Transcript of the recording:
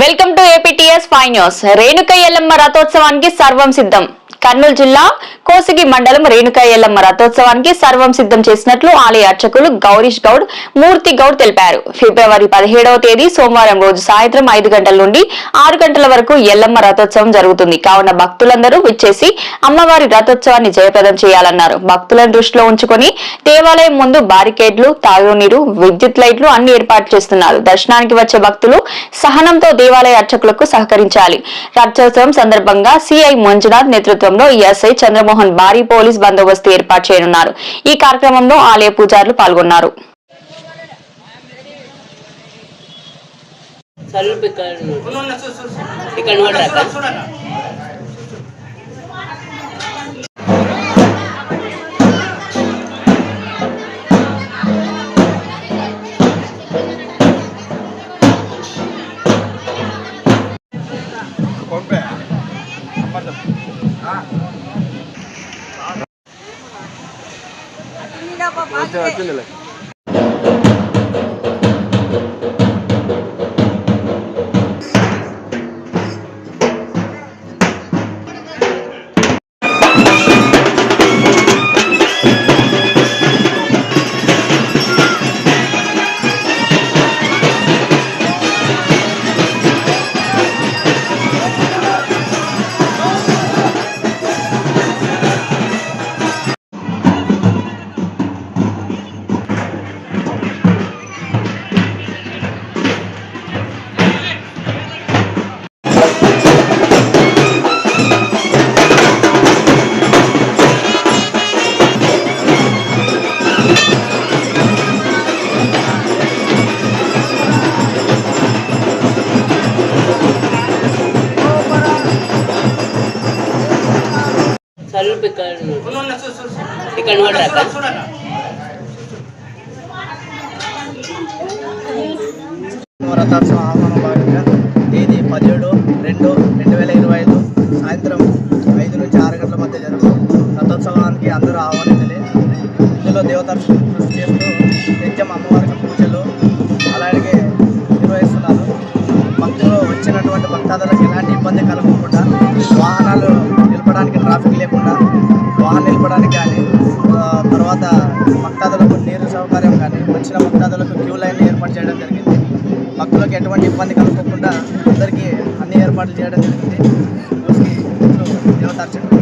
Welcome to APTS 5 news. Renuka Yellamma రథోత్సవానికి సర్వం సిద్ధం. కర్నూలు జిల్లా కోసిగి మండలం రేణుక ఎల్లమ్మ రథోత్సవానికి సర్వం సిద్ధం చేసినట్లు ఆలయ అర్చకులు గౌరీష్ గౌడ్, మూర్తి గౌడ్ తెలిపారు. ఫిబ్రవరి 17వ తేదీ సోమవారం రోజు సాయంత్రం 5 గంటల నుండి 6 గంటల వరకు ఎల్లమ్మ రథోత్సవం జరుగుతుంది. కావున భక్తులందరూ విచ్చేసి అమ్మవారి రథోత్సవాన్ని జయప్రదం చేయాలన్నారు. భక్తులను దృష్టిలో ఉంచుకొని దేవాలయం ముందు బారికేడ్లు, తాగునీరు, విద్యుత్ లైట్లు అన్ని ఏర్పాటు చేస్తున్నారు. దర్శనానికి వచ్చే భక్తులు సహనంతో దేవాలయ అర్చకులకు సహకరించాలి. రథోత్సవం సందర్భంగా సిఐ మంజునాథ్ నేతృత్వంలో ఎస్ఐ చంద్రమోహన్ భారీ పోలీస్ బందోబస్తు ఏర్పాటు చేయనున్నారు. ఈ కార్యక్రమంలో ఆలయ పూజారులు పాల్గొన్నారు. రథోత్సవ ఆహ్వానం భాగంగా తేదీ 17/2/2025 సాయంత్రం 5 నుంచి 6 గంటల మధ్య జరుగుతుంది. రథోత్సవానికి అందరూ ఆహ్వానితులే. ఇందులో దేవదర్శనం కృషి చేస్తూ నిత్యం అమ్మవారికి పూజలు అలాగే నిర్వహిస్తున్నారు. భక్తులు వచ్చినటువంటి భక్తాదులకు ఎలాంటి ఇబ్బంది కలగకుండా వాహనాలు నిలపడానికి ట్రాఫిక్ లేకుండా వాహనం నిలపడానికి కానీ తర్వాత భక్తాదులకు నీరు సౌకర్యం కానీ వచ్చిన భక్తాదులకు క్యూ లైన్ ఏర్పాటు చేయడం జరిగింది. భక్తులకు ఎటువంటి ఇబ్బంది కలగకుండా అందరికీ అన్ని ఏర్పాట్లు చేయడం జరిగింది. దేవతార్చకులు